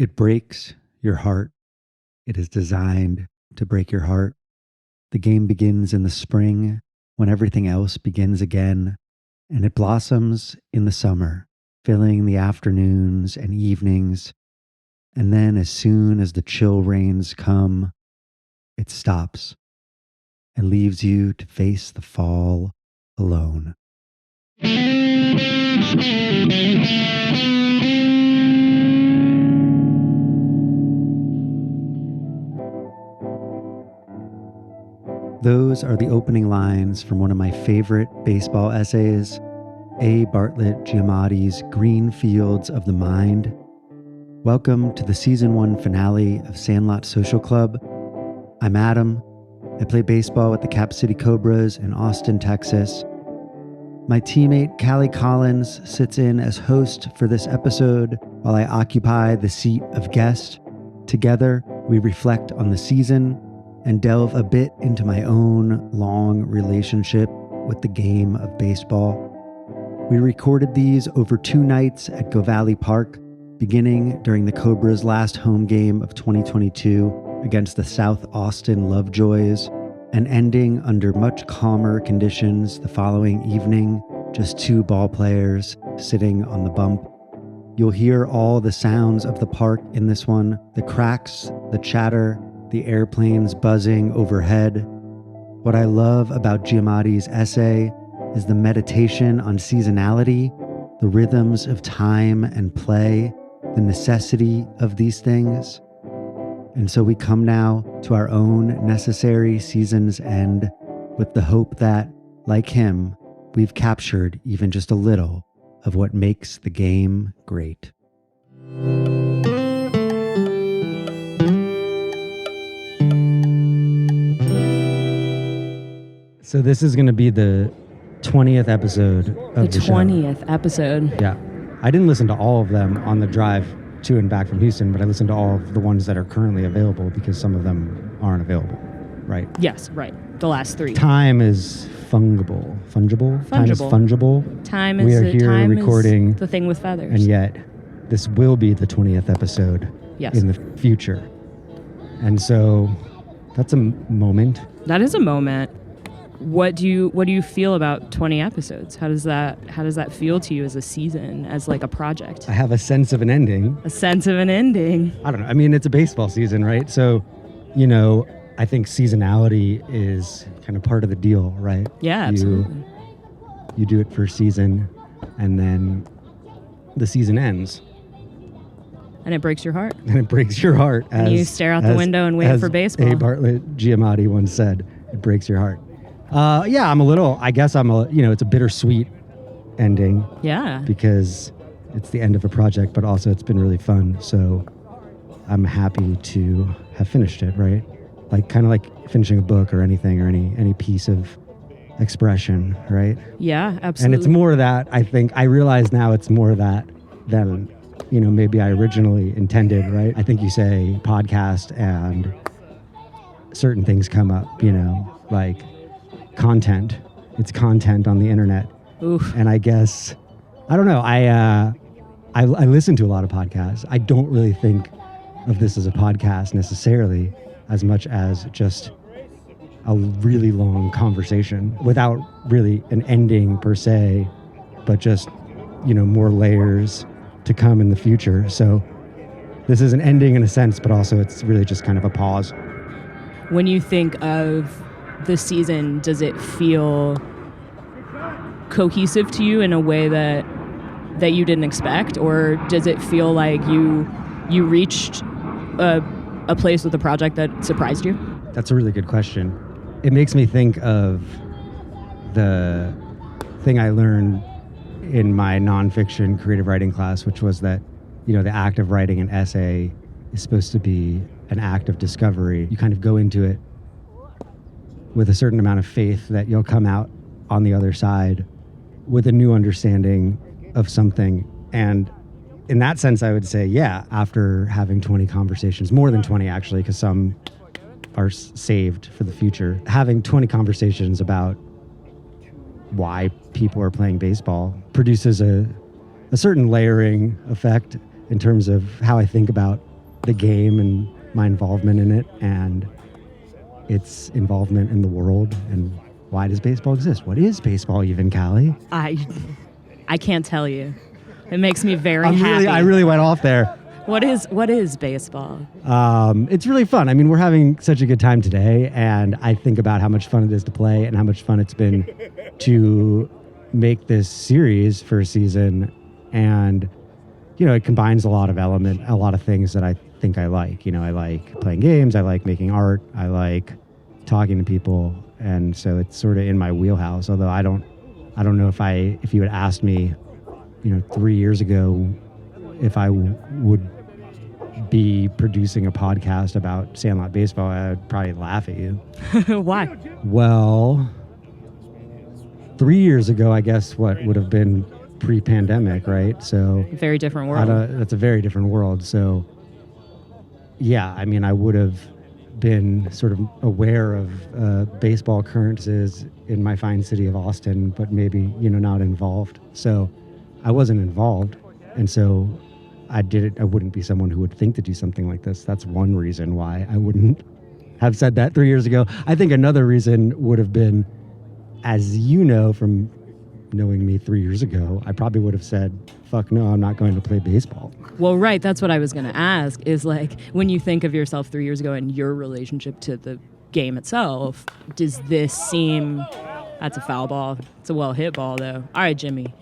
It breaks your heart. It is designed to break your heart. The game begins in the spring when everything else begins again, and it blossoms in the summer, filling the afternoons and evenings. And then as soon as the chill rains come, it stops and leaves you to face the fall alone. Those are the opening lines from one of my favorite baseball essays, A. Bartlett Giamatti's Green Fields of the Mind. Welcome to the Season 1 finale of Sandlot Social Club. I'm Adam. I play baseball with the Cap City Cobras in Austin, Texas. My teammate Callie Collins sits in as host for this episode while I occupy the seat of guest. Together, we reflect on the season and delve a bit into my own long relationship with the game of baseball. We recorded these over 2 nights at Go Valley Park, beginning during the Cobras' last home game of 2022 against the South Austin Lovejoys, and ending under much calmer conditions the following evening, just 2 ball players sitting on the bump. You'll hear all the sounds of the park in this one, the cracks, the chatter, the airplanes buzzing overhead. What I love about Giamatti's essay is the meditation on seasonality, the rhythms of time and play, the necessity of these things. And so we come now to our own necessary season's end with the hope that, like him, we've captured even just a little of what makes the game great. So this is going to be the 20th episode of the show. 20th episode. Yeah. I didn't listen to all of them on the drive to and back from Houston, but I listened to all of the ones that are currently available because some of them aren't available, right? Yes, right. The last 3. Time is fungible. Fungible? Time is fungible. Time is we are here recording the thing with feathers. And yet, this will be the 20th episode in the future. And so, that's a moment. That is a moment. What do you feel about 20 episodes? How does that feel to you as a season, as like a project? I have a sense of an ending. A sense of an ending. I don't know. I mean, it's a baseball season, right? So, I think seasonality is kind of part of the deal, right? Yeah, absolutely. You do it for a season, and then the season ends. And it breaks your heart. And it breaks your heart. And you stare out the window and wait for baseball. A. Bartlett Giamatti once said, it breaks your heart. It's a bittersweet ending. Yeah. Because it's the end of a project, but also it's been really fun. So I'm happy to have finished it, right? Like kind of like finishing a book or anything or any piece of expression, right? Yeah, absolutely. And it's more that, I think, I realize now it's more that than, maybe I originally intended, right? I think you say podcast and certain things come up, like content. It's content on the internet. Oof. And I guess, I don't know, I listen to a lot of podcasts. I don't really think of this as a podcast necessarily as much as just a really long conversation without really an ending per se, but just, more layers to come in the future. So this is an ending in a sense, but also it's really just kind of a pause. When you think of the season, does it feel cohesive to you in a way that you didn't expect, or does it feel like you reached a place with a project that surprised you? That's a really good question. It makes me think of the thing I learned in my nonfiction creative writing class, which was that, the act of writing an essay is supposed to be an act of discovery. You kind of go into it with a certain amount of faith that you'll come out on the other side with a new understanding of something. And in that sense, I would say, yeah, after having 20 conversations, more than 20 actually, because some are saved for the future, having 20 conversations about why people are playing baseball produces a certain layering effect in terms of how I think about the game and my involvement in it and its involvement in the world. And why does baseball exist? What is baseball even, Callie? I can't tell you. It makes me very happy. I really went off there. What is baseball? It's really fun. I mean, we're having such a good time today, and I think about how much fun it is to play and how much fun it's been to make this series for a season. And, you know, it combines a lot of things that I think I like. You know, I like playing games, I like making art, I like talking to people, and so it's sort of in my wheelhouse. Although I don't know if you had asked me, you know, 3 years ago, if I would be producing a podcast about Sandlot baseball, I'd probably laugh at you. Why? Well, 3 years ago, I guess what would have been pre-pandemic, right? So very different world. That's a very different world. So yeah, I mean, I would have been sort of aware of baseball occurrences in my fine city of Austin, but maybe, you know, not involved. So I wasn't involved. And so I wouldn't be someone who would think to do something like this. That's one reason why I wouldn't have said that 3 years ago. I think another reason would have been, as you know from knowing me 3 years ago, I probably would have said, fuck no, I'm not going to play baseball. Well, right. That's what I was going to ask is, like, when you think of yourself 3 years ago and your relationship to the game itself, does this seem... That's a foul ball. It's a well-hit ball, though. All right, Jimmy.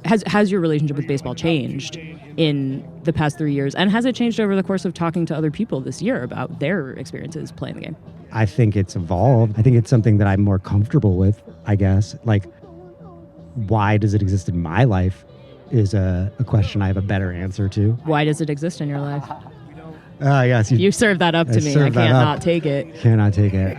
Has your relationship with baseball changed in the past 3 years? And has it changed over the course of talking to other people this year about their experiences playing the game? I think it's evolved. I think it's something that I'm more comfortable with, I guess. Like, why does it exist in my life is a question I have a better answer to. Why does it exist in your life? Yes. You served that up to me. I can't not take it. Cannot take it.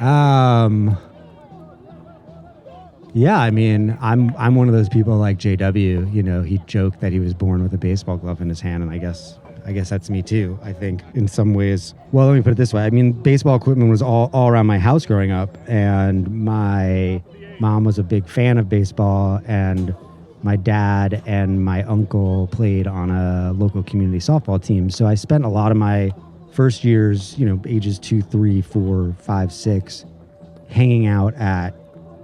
Yeah, I mean, I'm one of those people like JW. You know, he joked that he was born with a baseball glove in his hand, and I guess that's me too. I think in some ways. Well, let me put it this way. I mean, baseball equipment was all around my house growing up, and my mom was a big fan of baseball, and my dad and my uncle played on a local community softball team. So I spent a lot of my first years, you know, ages 2, 3, 4, 5, 6, hanging out at,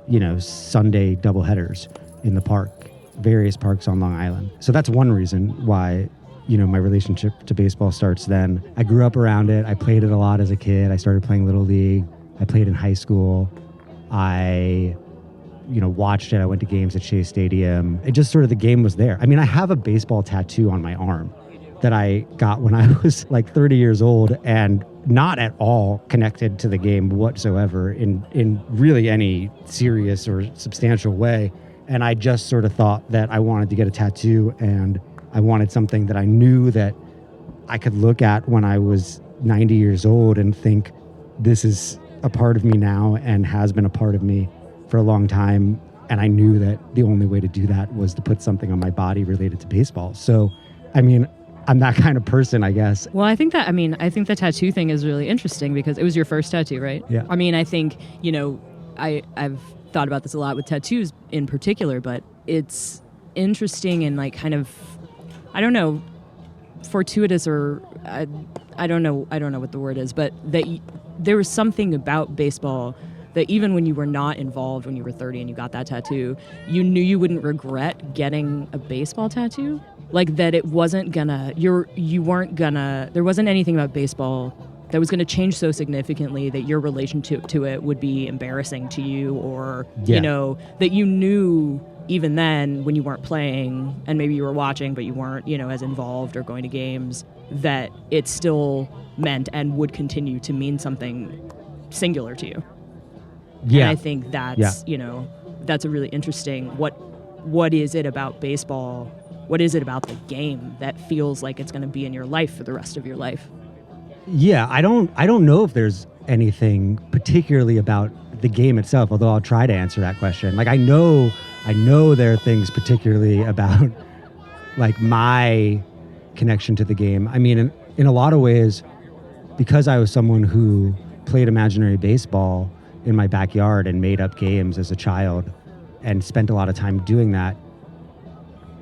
you know, Sunday doubleheaders in the park, various parks on Long Island. So that's one reason why, you know, my relationship to baseball starts then. I grew up around it. I played it a lot as a kid. I started playing Little League. I played in high school. I, you know, watched it. I went to games at Shea Stadium. It just sort of, the game was there. I mean, I have a baseball tattoo on my arm that I got when I was like 30 years old and not at all connected to the game whatsoever in really any serious or substantial way. And I just sort of thought that I wanted to get a tattoo, and I wanted something that I knew that I could look at when I was 90 years old and think, this is a part of me now and has been a part of me for a long time. And I knew that the only way to do that was to put something on my body related to baseball. So, I mean, I'm that kind of person, I guess. Well, I think the tattoo thing is really interesting because it was your first tattoo, right? Yeah. I mean, I think, you know, I've thought about this a lot with tattoos in particular, but it's interesting and like kind of, I don't know, fortuitous, or I don't know what the word is, but that there was something about baseball that even when you were not involved, when you were 30 and you got that tattoo, you knew you wouldn't regret getting a baseball tattoo. Like that it wasn't gonna, there wasn't anything about baseball that was gonna change so significantly that your relationship to it would be embarrassing to you, or, you know, that you knew even then when you weren't playing and maybe you were watching, but you weren't, you know, as involved or going to games, that it still meant and would continue to mean something singular to you. Yeah. And I think that's, you know, that's a really interesting, what is it about baseball? What is it about the game that feels like it's going to be in your life for the rest of your life? Yeah, I don't know if there's anything particularly about the game itself, although I'll try to answer that question. Like I know there are things particularly about like my connection to the game. I mean, in a lot of ways, because I was someone who played imaginary baseball in my backyard and made up games as a child and spent a lot of time doing that,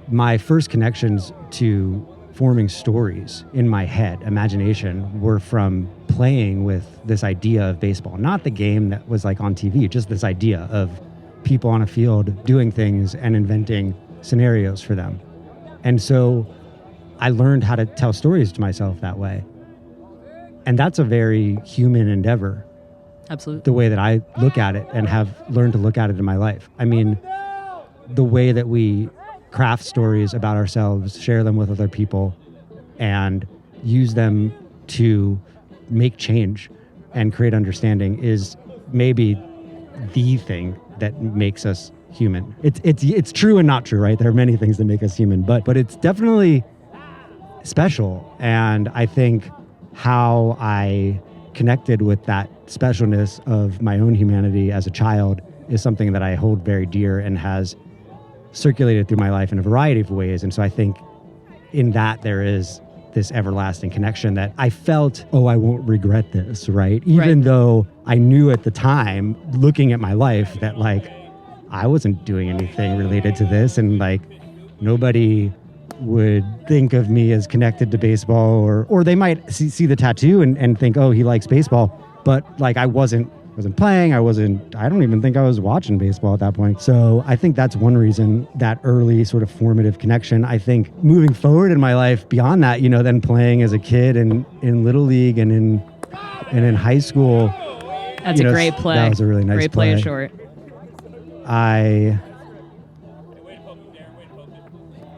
my first connections to forming stories in my head, imagination, were from playing with this idea of baseball. Not the game that was like on TV, just this idea of people on a field doing things and inventing scenarios for them. And so I learned how to tell stories to myself that way. And that's a very human endeavor. Absolutely. The way that I look at it and have learned to look at it in my life. I mean, the way that we craft stories about ourselves, share them with other people, and use them to make change and create understanding is maybe the thing that makes us human. It's true and not true, right? There are many things that make us human, but it's definitely special. And I think how I connected with that specialness of my own humanity as a child is something that I hold very dear and has circulated through my life in a variety of ways. And so I think in that there is this everlasting connection that I felt, oh, I won't regret this, right? Even though I knew at the time, looking at my life, that like I wasn't doing anything related to this, and like nobody would think of me as connected to baseball, or they might see the tattoo and think, oh, he likes baseball. But like I wasn't playing. I don't even think I was watching baseball at that point. So I think that's one reason, that early sort of formative connection. I think moving forward in my life beyond that, you know, then playing as a kid and in Little League and in high school. That's a great play. That was a really nice great play. Great play short.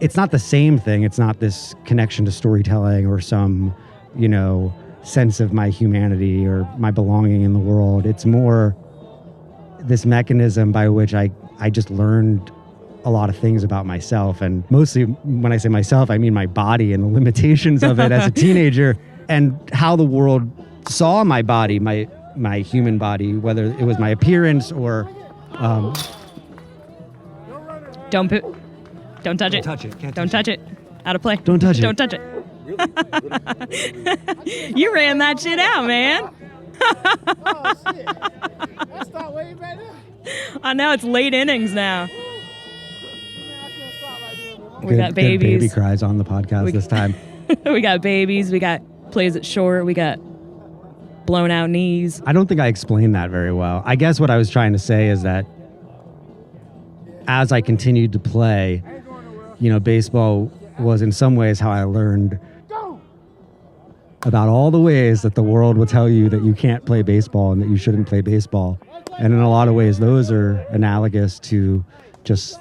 It's not the same thing. It's not this connection to storytelling or some, you know, sense of my humanity or my belonging in the world. It's more this mechanism by which I just learned a lot of things about myself. And mostly when I say myself, I mean my body and the limitations of it as a teenager, and how the world saw my body, my human body, whether it was my appearance or... Don't touch it. Don't touch it. Don't touch it. Out of play. Don't touch it. Don't touch it. You ran that shit out, man. Oh, shit. That start way back there. I know, it's late innings now. Man, I couldn't stop right there. We got babies. Good baby cries on the podcast this time. We got babies. We got plays it short. We got blown out knees. I don't think I explained that very well. I guess what I was trying to say is that as I continued to play, you know, baseball was in some ways how I learned about all the ways that the world will tell you that you can't play baseball and that you shouldn't play baseball. And in a lot of ways, those are analogous to just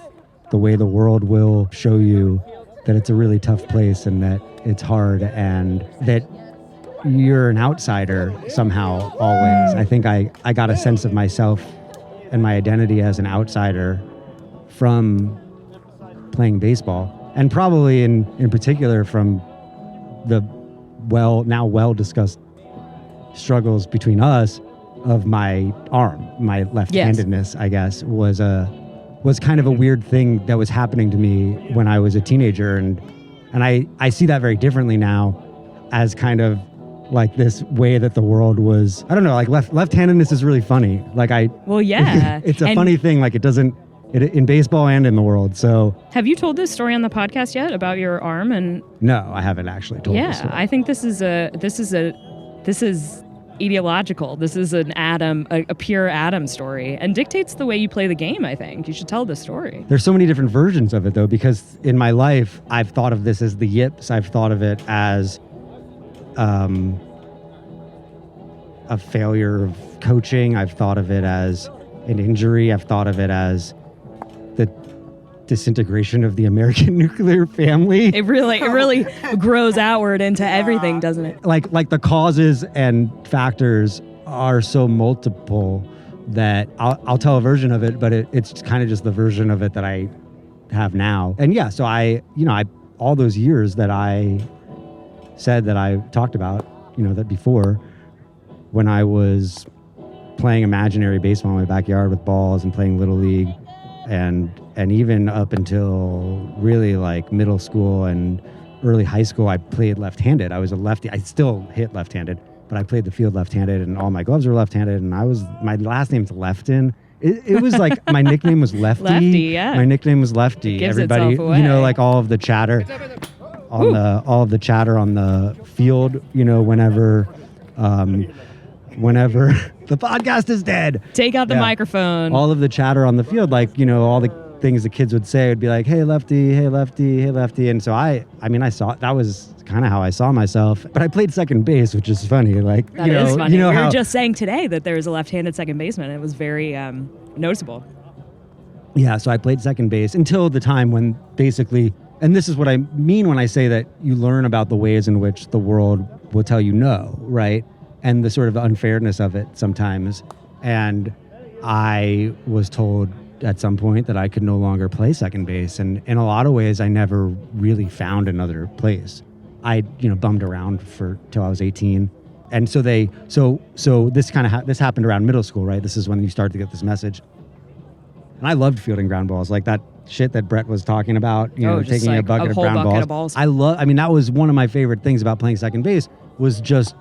the way the world will show you that it's a really tough place and that it's hard and that you're an outsider somehow always. I think I got a sense of myself and my identity as an outsider from playing baseball, and probably in particular from the now well-discussed struggles between us of my arm. My left-handedness, I guess, was kind of a weird thing that was happening to me when I was a teenager. And I see that very differently now as kind of like this way that the world was, I don't know, like left-handedness is really funny. Like it's a funny thing. Like in baseball and in the world. So have you told this story on the podcast yet about your arm? And no, I haven't actually told this story. I think this is ideological. This is an Adam, a pure Adam story, and dictates the way you play the game. I think you should tell the story. There's so many different versions of it though, because in my life I've thought of this as the yips. I've thought of it as a failure of coaching. I've thought of it as an injury. I've thought of it as the disintegration of the American nuclear family. It really grows outward into everything, doesn't it? Like the causes and factors are so multiple that I'll tell a version of it, but it's kind of just the version of it that I have now. And yeah, so I all those years that I said that I talked about, that before, when I was playing imaginary baseball in my backyard with balls and playing Little League, and even up until really like middle school and early high school, I played left-handed. I was a lefty. I still hit left-handed, but I played the field left-handed, and all my gloves were left-handed, and my last name's Lefton. It was like my nickname was Lefty. Lefty, yeah. My nickname was Lefty. Gives Everybody, itself away. like all of the chatter. on all of the chatter on the field, whenever the podcast is dead. Take out the microphone. All of the chatter on the field, like, all the things the kids would say would be like, hey, Lefty, hey, Lefty, hey, Lefty. And so I saw, that was kind of how I saw myself. But I played second base, which is funny. Like, that is funny. We were just saying today that there was a left-handed second baseman. It was very noticeable. Yeah, so I played second base until the time when basically, and this is what I mean when I say that you learn about the ways in which the world will tell you no, right? And the sort of unfairness of it sometimes. And I was told at some point that I could no longer play second base. And in a lot of ways, I never really found another place. I, bummed around till I was 18. And so this this happened around middle school, right? This is when you start to get this message. And I loved fielding ground balls, like that shit that Brett was talking about, taking a bucket of ground balls. That was one of my favorite things about playing second base was just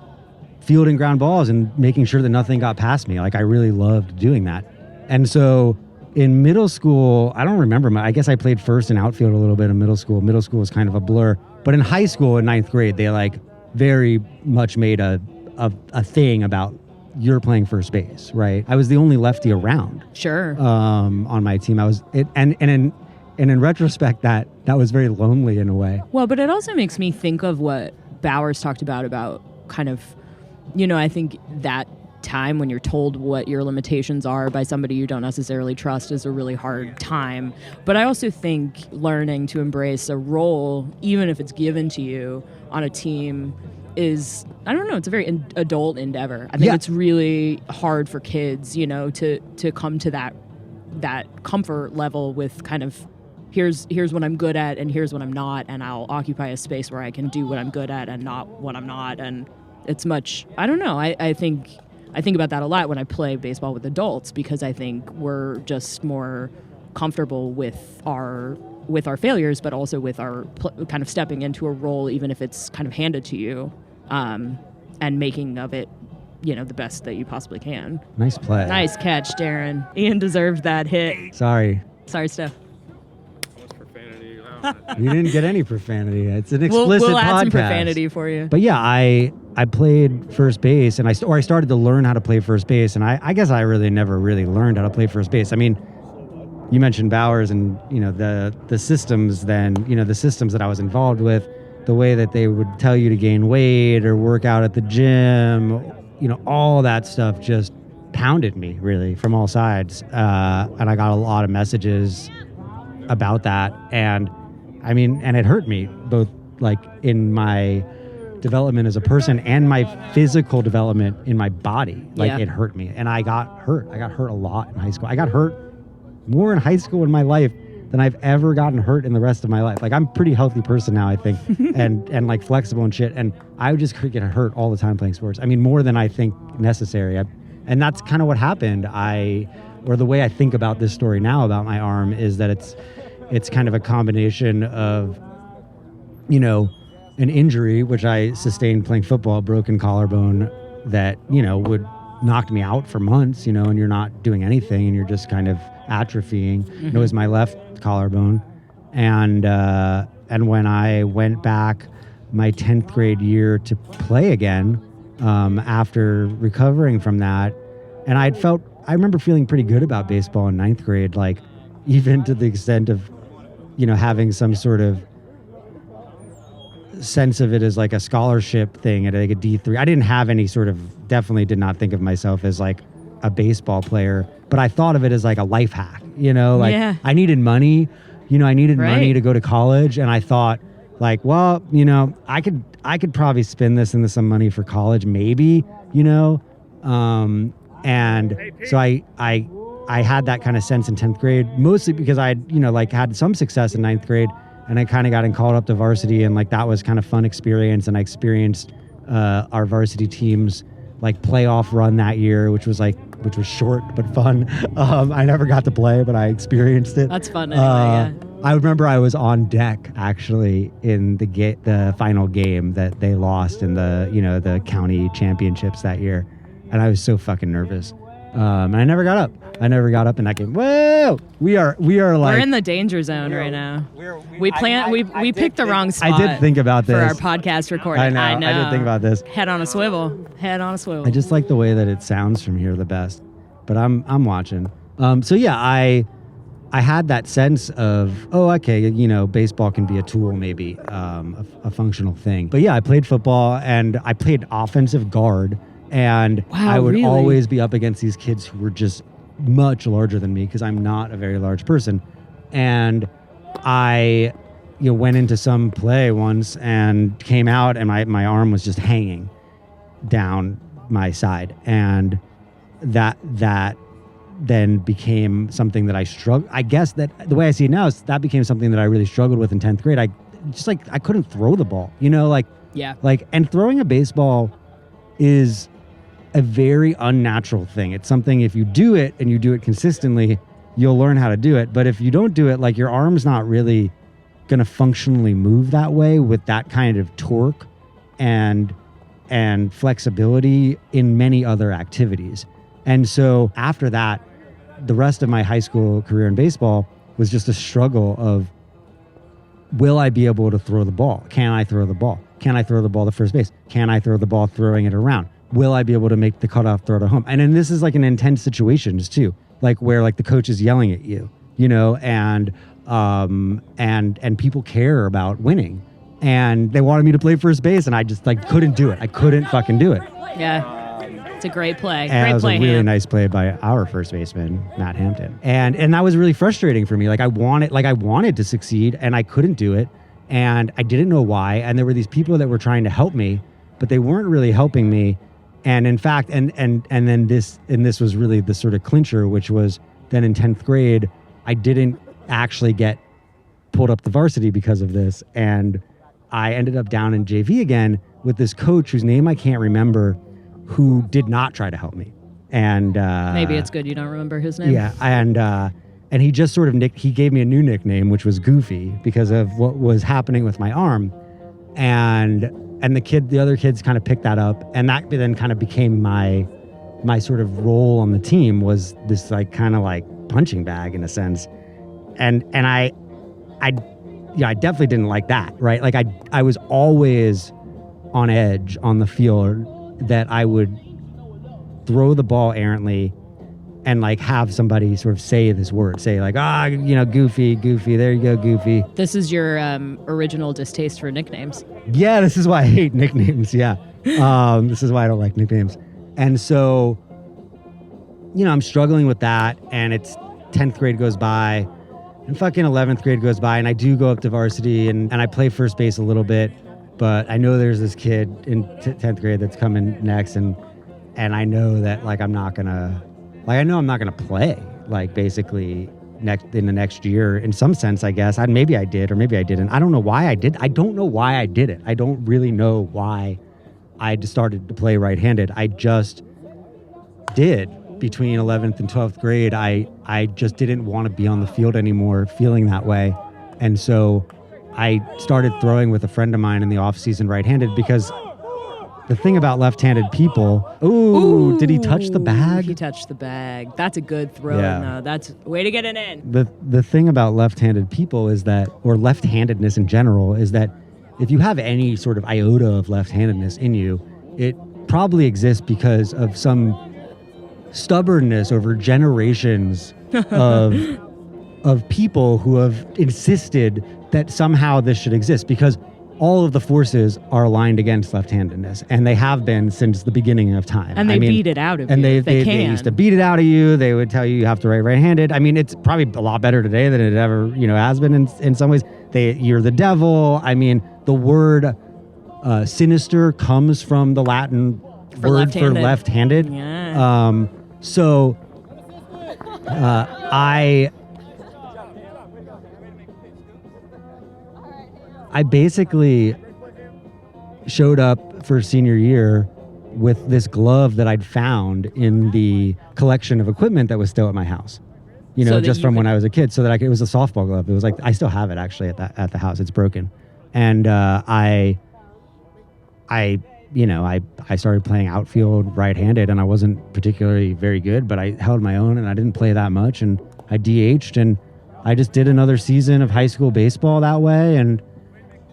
fielding ground balls and making sure that nothing got past me. Like, I really loved doing that. And so in middle school, I don't remember. I guess I played first and outfield a little bit in middle school. Middle school was kind of a blur. But in high school, in ninth grade, they like very much made a thing about you're playing first base, right? I was the only lefty around. Sure. On my team, and in retrospect, that was very lonely in a way. Well, but it also makes me think of what Bowers talked about kind of, I think that time when you're told what your limitations are by somebody you don't necessarily trust is a really hard time. But I also think learning to embrace a role, even if it's given to you on a team, is, I don't know, it's a very adult endeavor. I think it's really hard for kids, to come to that comfort level with kind of, here's what I'm good at and here's what I'm not, and I'll occupy a space where I can do what I'm good at and not what I'm not. And it's much, I don't know, I think about that a lot when I play baseball with adults, because I think we're just more comfortable with our failures, but also with our kind of stepping into a role, even if it's kind of handed to you, and making of it, the best that you possibly can. Nice play. Nice catch, Darren. Ian deserved that hit. Sorry, Steph. Profanity. You didn't get any profanity. It's an explicit we'll add podcast. some profanity for you. But yeah, I played first base, and I started to learn how to play first base, and I guess I really never really learned how to play first base. I mean, you mentioned Bowers and the systems. Then the systems that I was involved with, the way that they would tell you to gain weight or work out at the gym, all that stuff just pounded me really from all sides, and I got a lot of messages about that, and it hurt me both, like in my development as a person and my physical development in my body. It hurt me, and I got hurt a lot in high school. I got hurt more in high school in my life than I've ever gotten hurt in the rest of my life. Like, I'm a pretty healthy person now, I think, and like flexible and shit, and I would just get hurt all the time playing sports. More than I think necessary. And that's kind of what happened. Or the way I think about this story now about my arm is that it's kind of a combination of, an injury, which I sustained playing football, broken collarbone that, would knock me out for months, and you're not doing anything and you're just kind of atrophying. Mm-hmm. It was my left collarbone. And when I went back my 10th grade year to play again, after recovering from that, and I remember feeling pretty good about baseball in 9th grade, like even to the extent of, having some sort of sense of it as like a scholarship thing at like a D3. I didn't have any definitely did not think of myself as like a baseball player, but I thought of it as like a life hack, I needed money, money to go to college. And I thought like, well, I could probably spend this into some money for college, maybe, and so I had that kind of sense in 10th grade, mostly because I had, had some success in 9th grade, and I kind of got called up to varsity, and like that was kind of fun experience. And I experienced our varsity team's like playoff run that year, which was short but fun. I never got to play, but I experienced it. That's fun anyway, yeah. I remember I was on deck actually in the final game that they lost in the county championships that year, and I was so fucking nervous. And I never got up. in that game. Whoa! We are like we're in the danger zone right now. We picked the wrong spot. I did think about this for our podcast recording. I know. I did think about this. Head on a swivel. I just like the way that it sounds from here the best. But I'm watching. So yeah, I had that sense of, oh, okay, baseball can be a tool, maybe, a functional thing. But yeah, I played football and I played offensive guard, and wow, I would really? always be up against these kids who were just much larger than me because I'm not a very large person. And I went into some play once and came out and my arm was just hanging down my side. And that then became something that I struggled. I guess that the way I see it now is that became something that I really struggled with in 10th grade. I couldn't throw the ball, yeah. And throwing a baseball is a very unnatural thing. It's something, if you do it and you do it consistently, you'll learn how to do it. But if you don't do it, your arm's not really going to functionally move that way with that kind of torque and flexibility in many other activities. And so after that, the rest of my high school career in baseball was just a struggle of, will I be able to throw the ball? Can I throw the ball? Can I throw the ball to first base? Can I throw the ball throwing it around? Will I be able to make the cutoff throw to home? And then this is an intense situations too, where the coach is yelling at you, and people care about winning, and they wanted me to play first base, and I just couldn't do it. I couldn't fucking do it. Yeah. It's a great play. And it was a really nice play by our first baseman, Matt Hampton. And that was really frustrating for me. I wanted to succeed and I couldn't do it. And I didn't know why. And there were these people that were trying to help me, but they weren't really helping me. And in fact, and then this was really the sort of clincher, which was then in 10th grade, I didn't actually get pulled up to varsity because of this. And I ended up down in JV again with this coach whose name I can't remember, who did not try to help me. And maybe it's good you don't remember his name. Yeah, and he just sort of he gave me a new nickname, which was Goofy, because of what was happening with my arm. And the other kids kind of picked that up, and that then kind of became my sort of role on the team, was this kind of punching bag in a sense. And I definitely didn't like that, right? I was always on edge on the field, that I would throw the ball errantly and have somebody sort of say this word, Goofy, there you go, Goofy. This is your original distaste for nicknames. Yeah, this is why I hate nicknames. Yeah. This is why I don't like nicknames. And so, I'm struggling with that, and it's 10th grade goes by and fucking 11th grade goes by, and I do go up to varsity and I play first base a little bit. But I know there's this kid in 10th grade that's coming next, and I know that I'm not gonna play basically in the next year in some sense, I guess. Maybe I did or maybe I didn't. I don't know why I did. I don't know why I did it. I don't really know why I started to play right-handed. I just did. Between 11th and 12th grade, I just didn't want to be on the field anymore feeling that way, and so I started throwing with a friend of mine in the off season right-handed, because the thing about left-handed people, did he touch the bag? He touched the bag. That's a good throw. Yeah. No, that's way to get it in. The thing about left-handed people is that, or left-handedness in general, is that if you have any sort of iota of left-handedness in you, it probably exists because of some stubbornness over generations of people who have insisted that somehow this should exist, because all of the forces are aligned against left-handedness, and they have been since the beginning of time. And they beat it out of you. And they used to beat it out of you. They would tell you have to write right-handed. I mean, it's probably a lot better today than it ever has been in some ways. You're the devil. I mean, the word sinister comes from the Latin word for left-handed. Yeah. So I basically showed up for senior year with this glove that I'd found in the collection of equipment that was still at my house, just from when I was a kid, so that it was a softball glove. It was I still have it actually at the house. It's broken. And I I started playing outfield right-handed, and I wasn't particularly very good, but I held my own, and I didn't play that much, and I DH'd, and I just did another season of high school baseball that way, and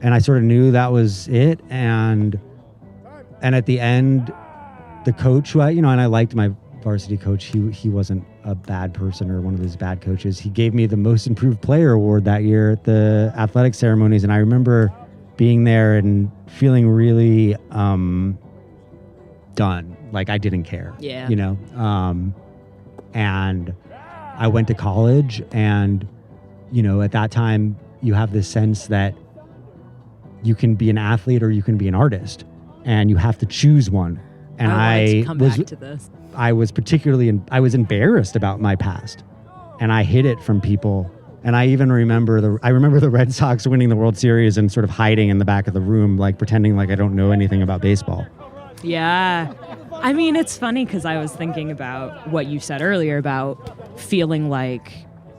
I sort of knew that was it, and at the end, the coach who and I liked my varsity coach. He wasn't a bad person or one of those bad coaches. He gave me the most improved player award that year at the athletic ceremonies, and I remember being there and feeling really done, like I didn't care. Yeah. And I went to college, and at that time you have this sense that you can be an athlete or you can be an artist, and you have to choose one. And I come back to this. I was I was embarrassed about my past, and I hid it from people. And I even remember the Red Sox winning the World Series and sort of hiding in the back of the room, like pretending like I don't know anything about baseball. Yeah. I mean, it's funny because I was thinking about what you said earlier about feeling like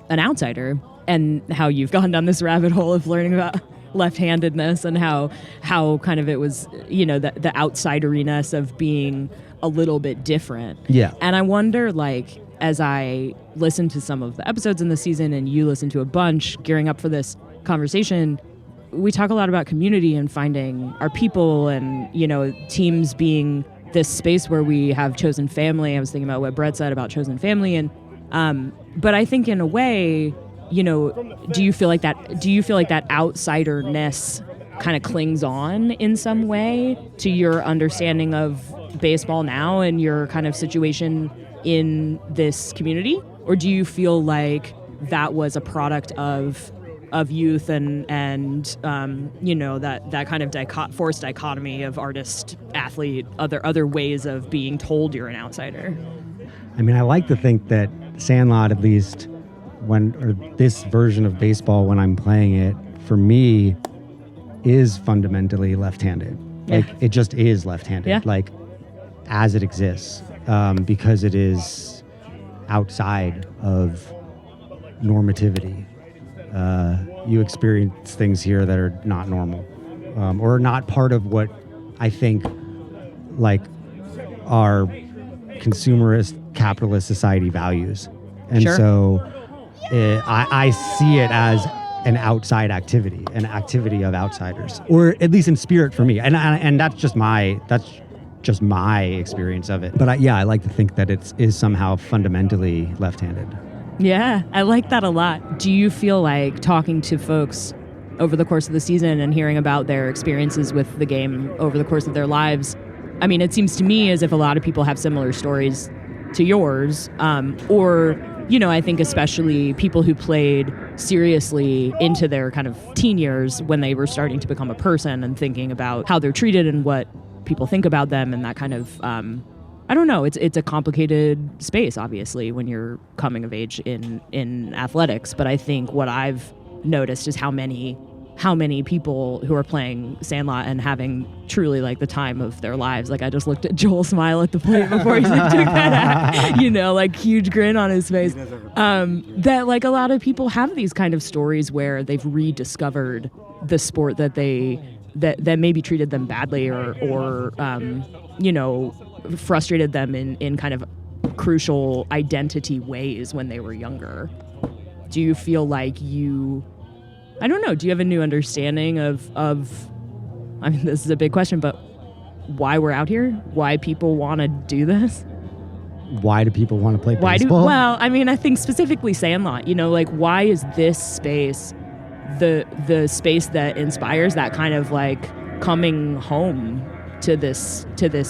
an outsider and how you've gone down this rabbit hole of learning about left-handedness and how kind of it was, the outsideriness of being a little bit different. Yeah. And I wonder, like, as I listened to some of the episodes in the season and you listened to a bunch gearing up for this conversation, we talk a lot about community and finding our people and, teams being this space where we have chosen family. I was thinking about what Brett said about chosen family. And, but I think in a way, do you feel like that outsiderness kind of clings on in some way to your understanding of baseball now and your kind of situation in this community? Or do you feel like that was a product of youth and that kind of forced dichotomy of artist, athlete, other ways of being told you're an outsider? I mean, I like to think that Sandlot, at least this version of baseball when I'm playing it, for me, is fundamentally left-handed. Yeah. Like, it just is left-handed. Yeah. Like, as it exists, because it is outside of normativity. You experience things here that are not normal, or not part of what I think, like, our consumerist capitalist society values. And Sure. so I see it as an outside activity, an activity of outsiders, or at least in spirit for me. And that's just my experience of it. But I like to think that it is somehow fundamentally left-handed. Yeah, I like that a lot. Do you feel like talking to folks over the course of the season and hearing about their experiences with the game over the course of their lives? I mean, it seems to me as if a lot of people have similar stories to yours, or, I think especially people who played seriously into their kind of teen years when they were starting to become a person and thinking about how they're treated and what people think about them and that kind of, I don't know, it's a complicated space, obviously, when you're coming of age in athletics. But I think what I've noticed is how many people who are playing Sandlot and having truly like the time of their lives. Like, I just looked at Joel smile at the plate before he took that, like huge grin on his face. That like a lot of people have these kind of stories where they've rediscovered the sport that that maybe treated them badly or frustrated them in kind of crucial identity ways when they were younger. Do you feel like I don't know, do you have a new understanding of I mean, this is a big question, but why we're out here? Why people want to do this? Why do people want to play baseball? Well, I mean, I think specifically Sandlot, like, why is this space the space that inspires that kind of like coming home to this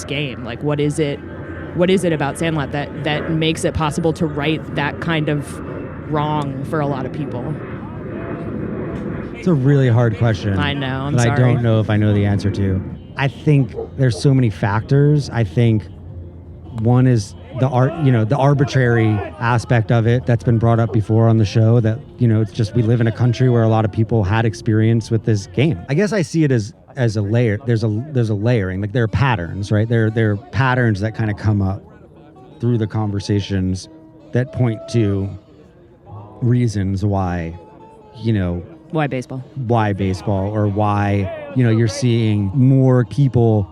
game? Like, what is it about Sandlot that makes it possible to right that kind of wrong for a lot of people? It's a really hard question. I know, I'm but sorry. I don't know if I know the answer to. I think there's so many factors. I think one is the arbitrary aspect of it that's been brought up before on the show, that, it's just, we live in a country where a lot of people had experience with this game. I guess I see it as a layer. There's a layering, like there are patterns, right? There are patterns that kind of come up through the conversations that point to reasons why, Why baseball? Or why, you're seeing more people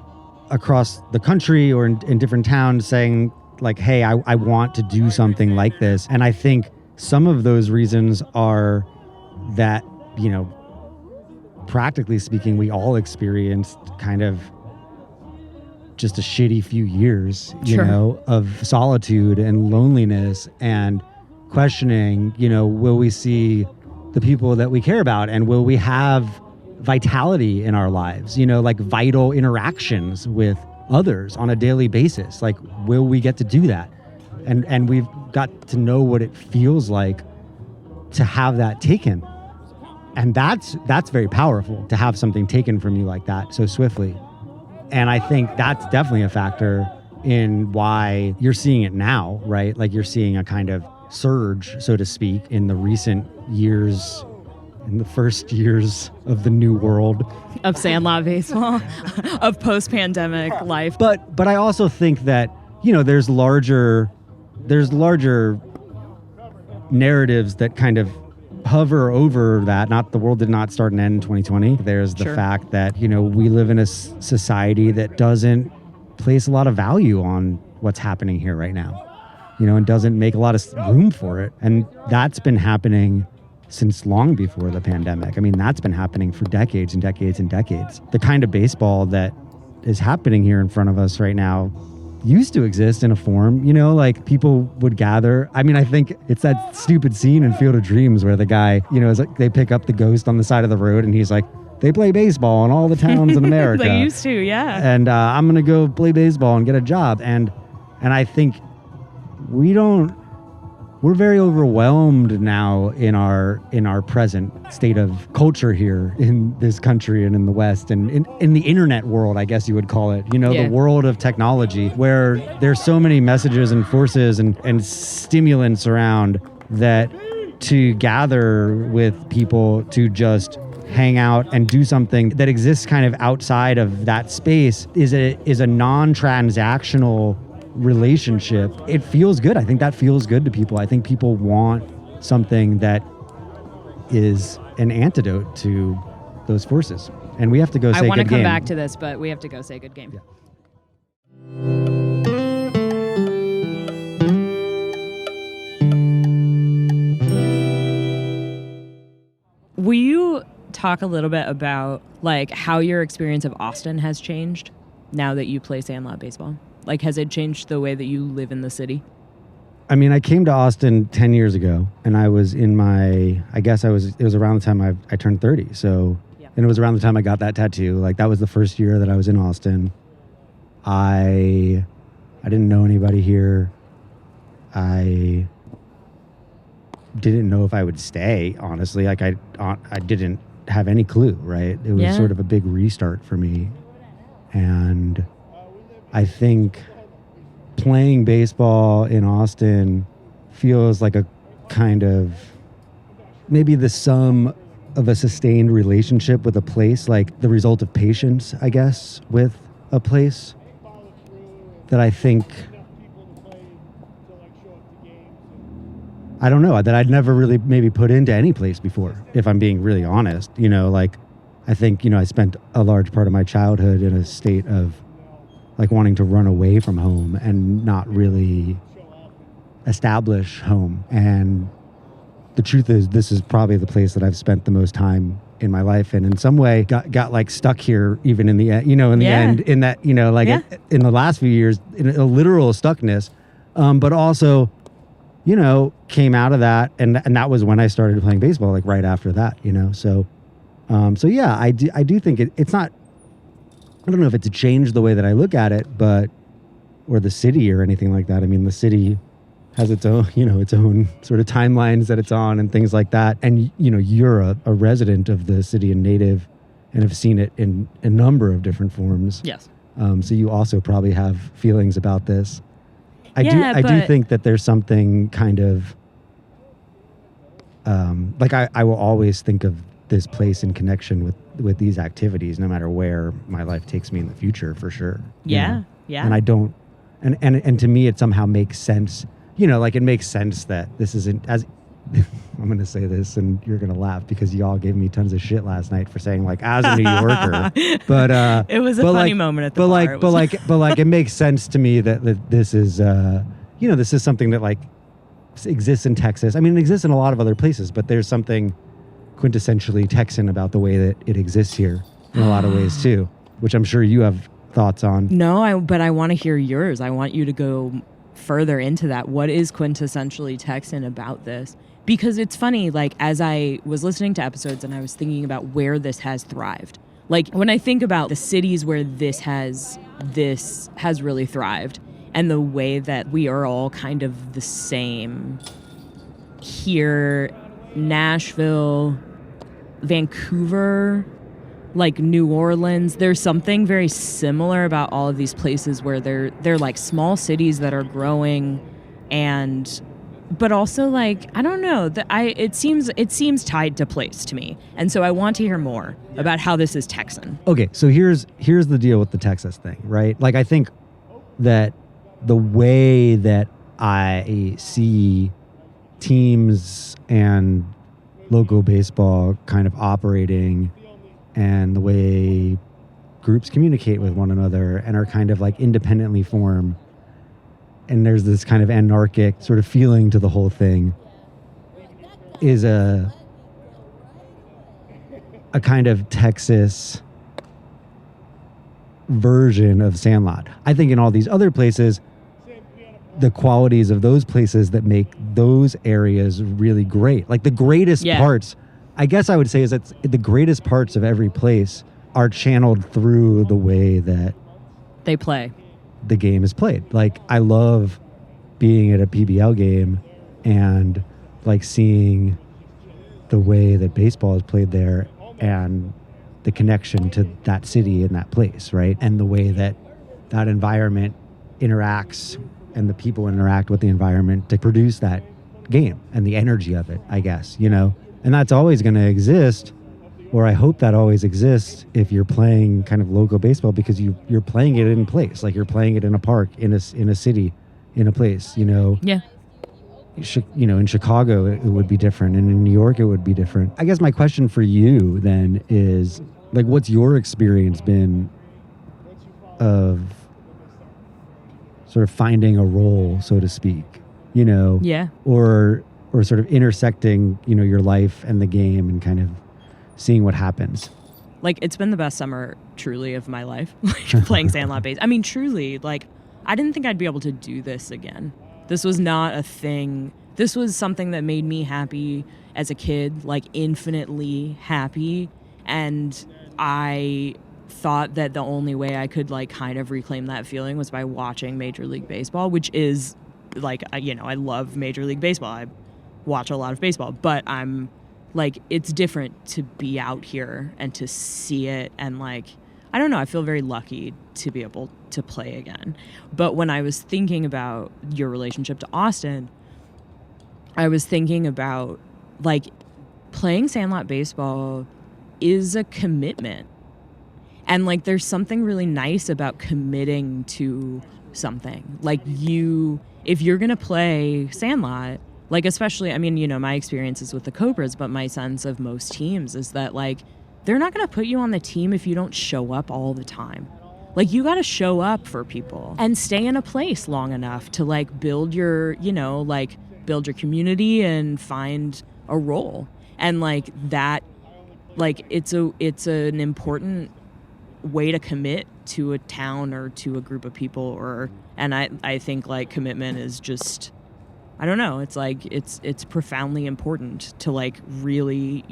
across the country or in different towns saying like, hey, I want to do something like this. And I think some of those reasons are that, you know, practically speaking, we all experienced kind of just a shitty few years, you know, of solitude and loneliness and questioning, you know, will we see the people that we care about and will we have vitality in our lives, you know, like vital interactions with others on a daily basis? Like, will we get to do that? And we've got to know what it feels like to have that taken. And that's very powerful, to have something taken from you like that so swiftly. And I think that's definitely a factor in why you're seeing it now, right? Like you're seeing a kind of surge, so to speak, in the recent years, in the first years of the new world. Of Sandlot baseball, of post-pandemic life. But I also think that, you know, there's larger narratives that kind of hover over that. Not the world did not start and end in 2020. There's the fact that, you know, we live in a society that doesn't place a lot of value on what's happening here right now, you know, and doesn't make a lot of room for it. And that's been happening since long before the pandemic. I mean, that's been happening for decades and decades and decades. The kind of baseball that is happening here in front of us right now used to exist in a form, you know, like people would gather. I mean, I think it's that stupid scene in Field of Dreams where the guy, you know, is like, they pick up the ghost on the side of the road and he's like, they play baseball in all the towns in America. They used to, yeah. And I'm going to go play baseball and get a job. And I think we're very overwhelmed now in our present state of culture here in this country and in the West and in the internet world, I guess you would call it, you know, the world of technology, where there's so many messages and forces and stimulants around that to gather with people to just hang out and do something that exists kind of outside of that space is a non-transactional relationship. It feels good. I think that feels good to people. I think people want something that is an antidote to those forces. And we have to go say good game. I want to come back to this, but we have to go say good game. Yeah. Will you talk a little bit about like how your experience of Austin has changed now that you play Sandlot baseball? Like, has it changed the way that you live in the city? I mean, I came to Austin 10 years ago, and I was in my, it was around the time I turned 30. So, and it was around the time I got that tattoo. Like, that was the first year that I was in Austin. I didn't know anybody here. I didn't know if I would stay, honestly. Like, I didn't have any clue, right? It was sort of a big restart for me. And I think playing baseball in Austin feels like a kind of maybe the sum of a sustained relationship with a place, like the result of patience, I guess, with a place that I think, I don't know, that I'd never really maybe put into any place before, if I'm being really honest. You know, like, I think, you know, I spent a large part of my childhood in a state of like wanting to run away from home and not really establish home. And the truth is, this is probably the place that I've spent the most time in my life, and in some way got like stuck here even in the end, you know, in the end, in that, you know, like in the last few years, in a literal stuckness, but also, you know, came out of that. And that was when I started playing baseball, like right after that, you know? So yeah, I do think it's not, I don't know if it's changed the way that I look at it, or the city or anything like that. I mean, the city has its own, you know, its own sort of timelines that it's on and things like that. And, you know, you're a resident of the city and native and have seen it in a number of different forms. Yes. So you also probably have feelings about this. I do think that there's something kind of, like I will always think of this place in connection with these activities, no matter where my life takes me in the future, for sure. Yeah. know? Yeah. And I don't, and to me, it somehow makes sense, you know, like it makes sense that this isn't as, I'm going to say this and you're going to laugh because y'all gave me tons of shit last night for saying like as a New Yorker, but it was a funny moment at the bar. But it makes sense to me that this is, this is something that like exists in Texas. I mean, it exists in a lot of other places, but there's something quintessentially Texan about the way that it exists here in a lot of ways too, which I'm sure you have thoughts on. No, but I want to hear yours. I want you to go further into that. What is quintessentially Texan about this? Because it's funny, like as I was listening to episodes and I was thinking about where this has thrived. Like when I think about the cities where this has really thrived and the way that we are all kind of the same here, Nashville, Vancouver, like New Orleans, there's something very similar about all of these places where they're like small cities that are growing but also like I don't know that it seems tied to place to me, and so I want to hear more about how this is Texan. Okay, so here's the deal with the Texas thing, right? Like I think that the way that I see teams and local baseball kind of operating and the way groups communicate with one another and are kind of like independently formed, and there's this kind of anarchic sort of feeling to the whole thing, is a kind of Texas version of Sandlot. I think in all these other places, the qualities of those places that make those areas really great, like the greatest parts, I guess I would say, is that the greatest parts of every place are channeled through the way that they play. The game is played. Like I love being at a PBL game and like seeing the way that baseball is played there and the connection to that city and that place, right? And the way that that environment interacts and the people interact with the environment to produce that game and the energy of it, I guess, and that's always going to exist, or I hope that always exists if you're playing kind of local baseball, because you're playing it in place, like you're playing it in a park, in a city, in a place, Yeah. In Chicago, it would be different. And in New York, it would be different. I guess my question for you then is, like, what's your experience been of sort of finding a role, so to speak, Yeah. Or sort of intersecting, your life and the game and kind of seeing what happens. Like, it's been the best summer, truly, of my life, like playing Sandlot base. I mean, truly, like, I didn't think I'd be able to do this again. This was not a thing. This was something that made me happy as a kid, like infinitely happy. And I thought that the only way I could like kind of reclaim that feeling was by watching Major League Baseball, which is like, I love Major League Baseball. I watch a lot of baseball, but I'm like, it's different to be out here and to see it. And like, I don't know, I feel very lucky to be able to play again. But when I was thinking about your relationship to Austin, I was thinking about like playing Sandlot baseball is a commitment. And like, there's something really nice about committing to something. Like if you're going to play Sandlot, like, especially, I mean, my experiences with the Cobras, but my sense of most teams is that, like, they're not going to put you on the team if you don't show up all the time. Like, you got to show up for people and stay in a place long enough to, like, build your community and find a role. And, like, that, like, it's an important way to commit to a town or to a group of people, and I think, like, commitment is just, I don't know. It's like, it's profoundly important to like really,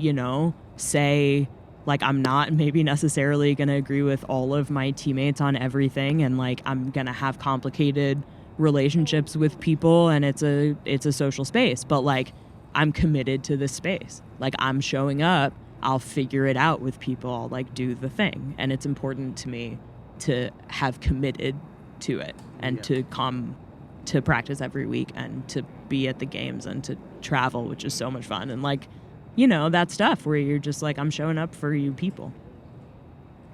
say like, I'm not maybe necessarily going to agree with all of my teammates on everything. And like, I'm going to have complicated relationships with people, and it's a social space, but like, I'm committed to this space. Like, I'm showing up, I'll figure it out with people. I'll like do the thing. And it's important to me to have committed to it and to come to practice every week and to be at the games and to travel, which is so much fun. And like, that stuff where you're just like, I'm showing up for you people,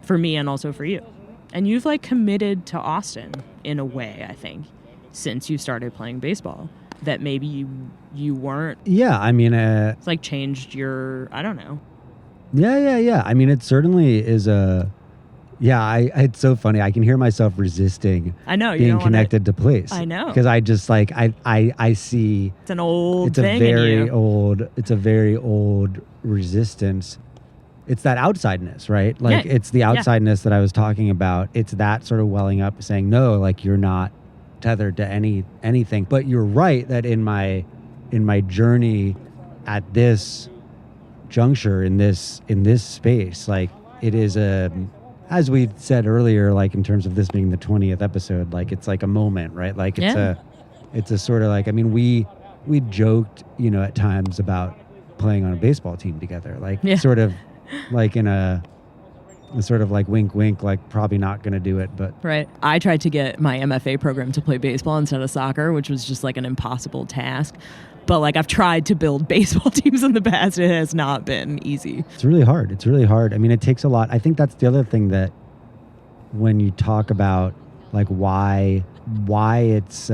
for me and also for you. And you've like committed to Austin in a way, I think, since you started playing baseball. that maybe you weren't? Yeah, I mean, It's like changed your, I don't know. yeah. I mean, it certainly is it's so funny. I can hear myself resisting I know, you being don't wanna- connected to place. I know. Because I just like, I see. It's an old It's thing a very in you. it's a very old resistance. It's that outsideness, right? Like Yeah. it's the Yeah. outsideness that I was talking about. It's that sort of welling up saying, no, like you're not tethered to anything. But you're right that in my journey at this juncture, in this space, like it is as we said earlier, like in terms of this being the 20th episode, like it's like a moment, right? Like it's a sort of like, I mean, we joked, at times about playing on a baseball team together, like sort of like in a sort of like wink, wink, like probably not going to do it, but. Right. I tried to get my MFA program to play baseball instead of soccer, which was just like an impossible task. But like I've tried to build baseball teams in the past. It has not been easy. It's really hard. I mean, it takes a lot. I think that's the other thing that when you talk about like why it's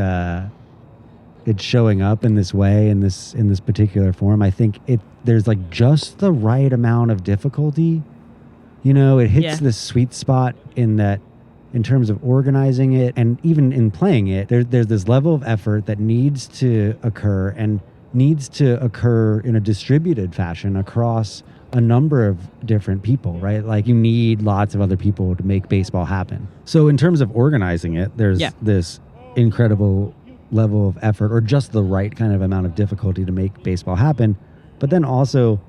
showing up in this way, in this particular form, I think there's like just the right amount of difficulty. It hits this sweet spot in that, in terms of organizing it and even in playing it, there's this level of effort that needs to occur and needs to occur in a distributed fashion across a number of different people, right? Like you need lots of other people to make baseball happen. So in terms of organizing it, there's this incredible level of effort, or just the right kind of amount of difficulty to make baseball happen. But then also,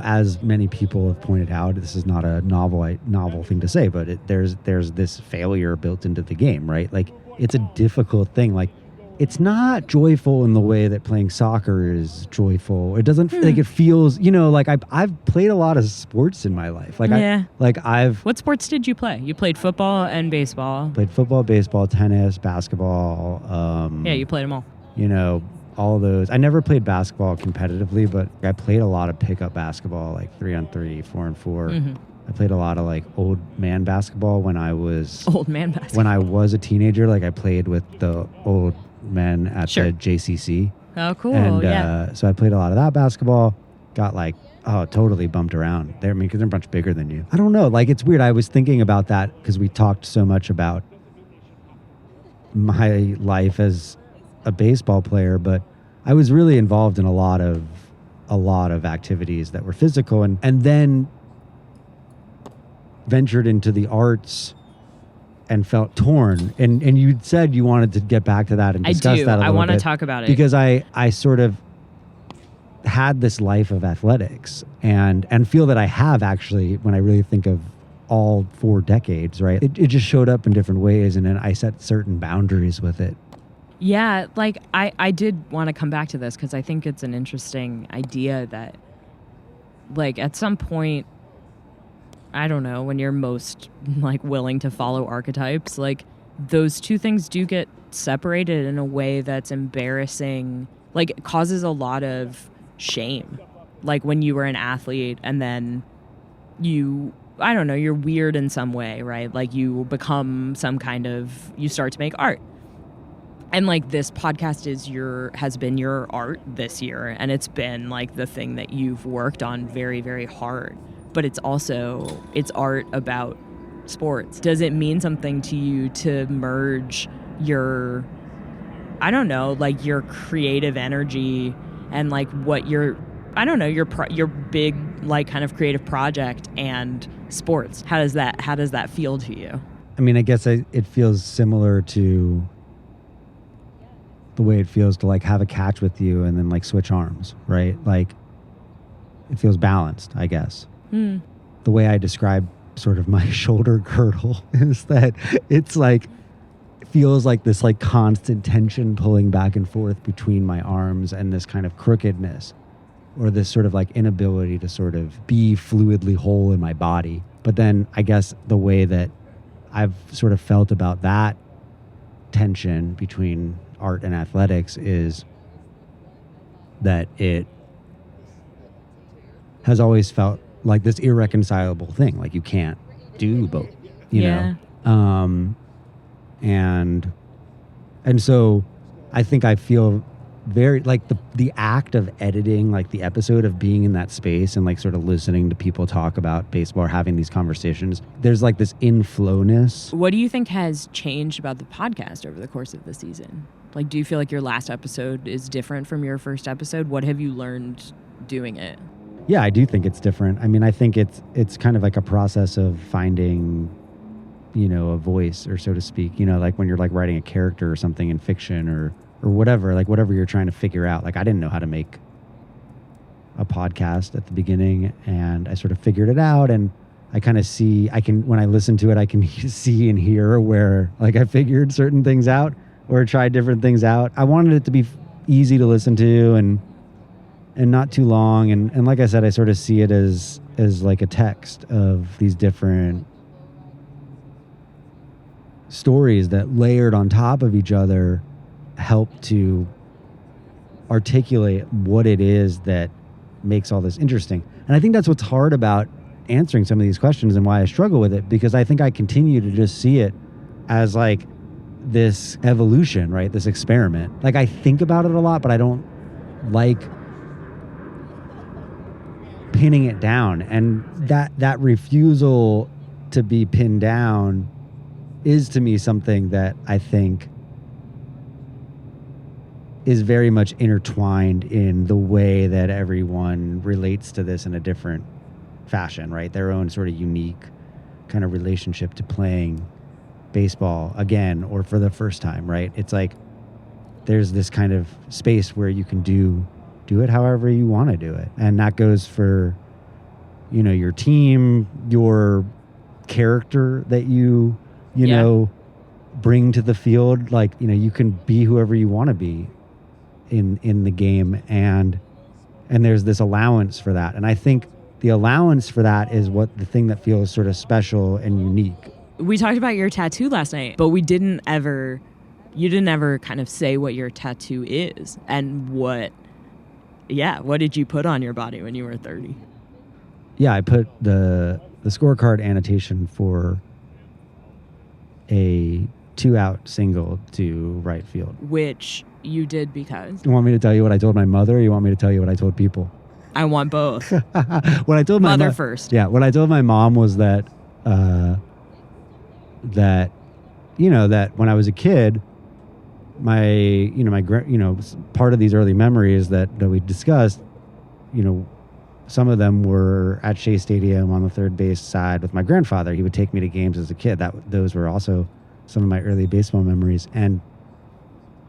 as many people have pointed out, this is not a novel thing to say, but there's this failure built into the game, right? Like it's a difficult thing. Like it's not joyful in the way that playing soccer is joyful. It doesn't like it feels, like I've played a lot of sports in my life. What sports did you play? You played football and baseball. Played football, baseball, tennis, basketball. You played them all. All those. I never played basketball competitively, but I played a lot of pickup basketball, like 3-on-3, 4-on-4. Mm-hmm. I played a lot of like old man basketball when I was a teenager. Like I played with the old men at the JCC. Oh, cool. And so I played a lot of that basketball. Got like, totally bumped around. Because they're much bigger than you. I don't know. Like it's weird. I was thinking about that because we talked so much about my life as a baseball player, but I was really involved in a lot of activities that were physical, and then ventured into the arts and felt torn. And you said you wanted to get back to that and discuss that a little bit. I want to talk about it because I sort of had this life of athletics and feel that I have actually, when I really think of all 4 decades, right? It just showed up in different ways, and then I set certain boundaries with it. Yeah, like I did want to come back to this because I think it's an interesting idea that, like, at some point, I don't know, when you're most like willing to follow archetypes, like those two things do get separated in a way that's embarrassing, like it causes a lot of shame. Like when you were an athlete and then you're weird in some way, right? Like you become you start to make art. And like this podcast has been your art this year, and it's been like the thing that you've worked on very, very hard. But it's art about sports. Does it mean something to you to merge your, I don't know, like your creative energy and like what your big like kind of creative project and sports? How does that feel to you? I mean, I guess it feels similar to the way it feels to like have a catch with you and then like switch arms, right? Like it feels balanced, I guess. The way I describe sort of my shoulder girdle is that it's like, it feels like this like constant tension pulling back and forth between my arms and this kind of crookedness, or this sort of like inability to sort of be fluidly whole in my body. But then I guess the way that I've sort of felt about that tension between art and athletics is that it has always felt like this irreconcilable thing. Like you can't do both, you know? And so I think I feel very like the act of editing like the episode, of being in that space and like sort of listening to people talk about baseball or having these conversations. There's like this inflowness. What do you think has changed about the podcast over the course of the season? Like, do you feel like your last episode is different from your first episode? What have you learned doing it? Yeah, I do think it's different. I mean, I think it's kind of like a process of finding, you know, a voice, or so to speak, you know, like when you're like writing a character or something in fiction or whatever, like whatever you're trying to figure out. Like I didn't know how to make a podcast at the beginning, and I sort of figured it out, and I kind of when I listen to it, I can see and hear where like I figured certain things out or tried different things out. I wanted it to be easy to listen to and not too long. And like I said, I sort of see it as like a text of these different stories that layered on top of each other help to articulate what it is that makes all this interesting. And I think that's what's hard about answering some of these questions and why I struggle with it, because I think I continue to just see it as like this evolution, right? This experiment. Like I think about it a lot, but I don't like pinning it down. And that refusal to be pinned down is to me something that I think is very much intertwined in the way that everyone relates to this in a different fashion, right? Their own sort of unique kind of relationship to playing baseball again or for the first time, right? It's like there's this kind of space where you can do it however you want to do it. And that goes for, you know, your team, your character that you know, bring to the field. Like, you know, you can be whoever you want to be in the game, and there's this allowance for that. And I think the allowance for that is what the thing that feels sort of special and unique. We talked about your tattoo last night, but you didn't ever kind of say what your tattoo is and what did you put on your body when you were 30? Yeah, I put the scorecard annotation for a 2-out single to right field. Which you did because? You want me to tell you what I told my mother, or you want me to tell you what I told people? I want both. What I told my mother first. Yeah, what I told my mom was that that when I was a kid, part of these early memories that we discussed, you know, some of them were at Shea Stadium on the third base side with my grandfather. He would take me to games as a kid. Those were also some of my early baseball memories. And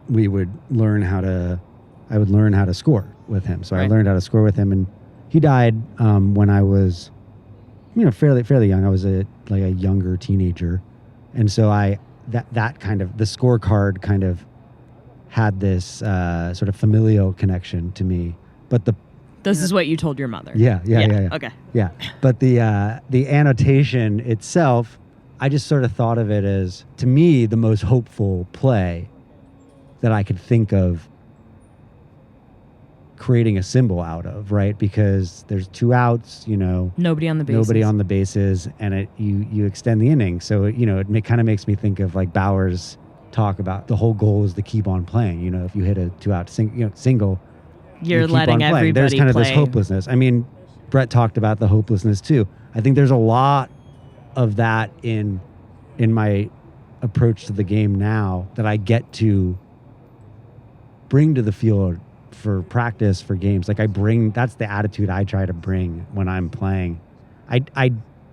I would learn how to score with him. So right. I learned how to score with him, and he died when I was, you know, fairly young. I was a younger teenager. And so that kind of, the scorecard kind of had this sort of familial connection to me. But this is what you told your mother. Yeah. Okay. Yeah. But the annotation itself, I just sort of thought of it as, to me, the most hopeful play that I could think of creating a symbol out of, right? Because there's 2 outs, you know. Nobody on the bases. And you extend the inning. So, you know, it kind of makes me think of like Bauer's talk about the whole goal is to keep on playing. You know, if you hit a 2-out single, you're letting everybody There's kind of play. this hopelessness. I mean, Brett talked about the hopelessness too. I think there's a lot of that in my approach to the game now that I get to bring to the field for practice, for games. Like that's the attitude I try to bring when I'm playing. I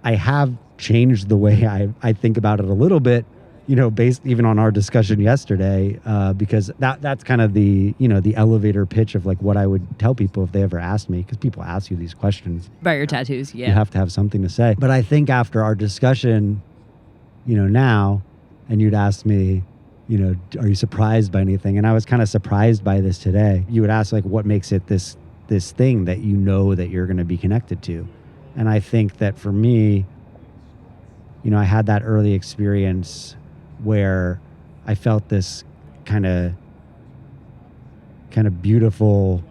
have changed the way I think about it a little bit, you know, based even on our discussion yesterday, because that's kind of the, you know, the elevator pitch of like what I would tell people if they ever asked me, because people ask you these questions about your tattoos. Yeah, you have to have something to say. But I think after our discussion, you know, now, and you'd ask me, you know, are you surprised by anything? And I was kind of surprised by this today. You would ask like, what makes it this thing that you know that you're going to be connected to? And I think that for me, you know, I had that early experience where I felt this kind of beautiful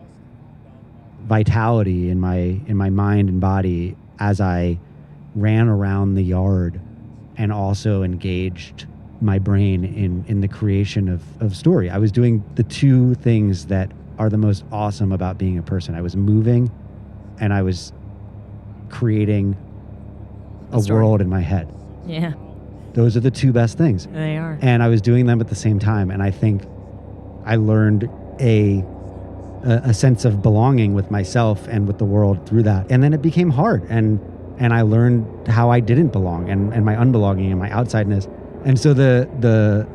vitality in my mind and body as I ran around the yard and also engaged my brain in the creation of story. I was doing the 2 things that are the most awesome about being a person. I was moving and I was creating a world in my head. Yeah, Those are the two best things. they are. And I was doing them at the same time. And I think I learned a sense of belonging with myself and with the world through that. And then it became hard. And I learned how I didn't belong and my unbelonging and my outsideness. And so the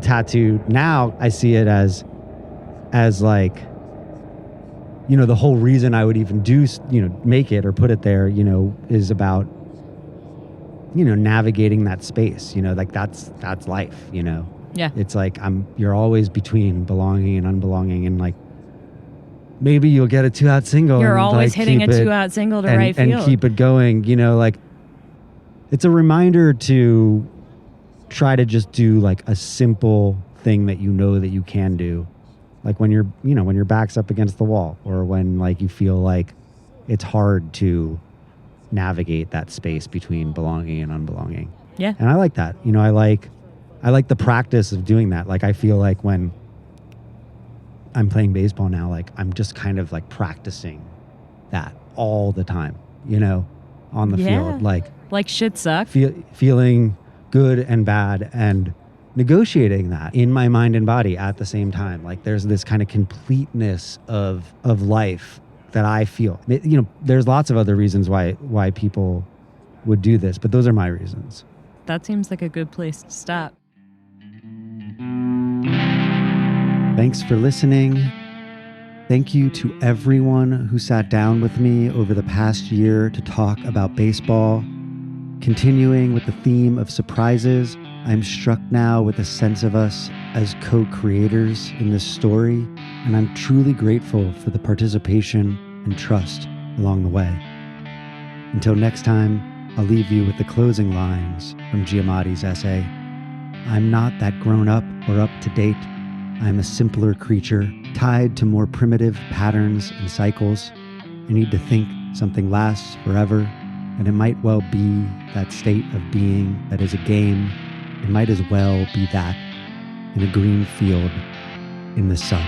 tattoo now, I see it as like, you know, the whole reason I would even do, you know, make it or put it there, you know, is about, you know, navigating that space, you know, like that's life, you know. Yeah. It's like you're always between belonging and unbelonging, and like maybe you'll get a 2-out single. You're and always like hitting keep a it 2-out single to and, right field. and keep it going, you know, like it's a reminder to try to just do like a simple thing that you know that you can do. Like when you're, you know, when your back's up against the wall, or when like you feel like it's hard to navigate that space between belonging and unbelonging. Yeah. And I like that. You know, I like the practice of doing that. Like I feel like when I'm playing baseball now, like I'm just kind of like practicing that all the time, you know, on the field. Like shit suck. Feeling good and bad and negotiating that in my mind and body at the same time. Like there's this kind of completeness of life that I feel. You know, there's lots of other reasons why people would do this, but those are my reasons. That seems like a good place to stop. Thanks for listening. Thank you to everyone who sat down with me over the past year to talk about baseball. Continuing with the theme of surprises, I'm struck now with a sense of us as co-creators in this story, and I'm truly grateful for the participation and trust along the way. Until next time, I'll leave you with the closing lines from Giamatti's essay. I'm not that grown up or up to date. I'm a simpler creature, tied to more primitive patterns and cycles. I need to think something lasts forever, and it might well be that state of being that is a game. It might as well be that in a green field in the sun.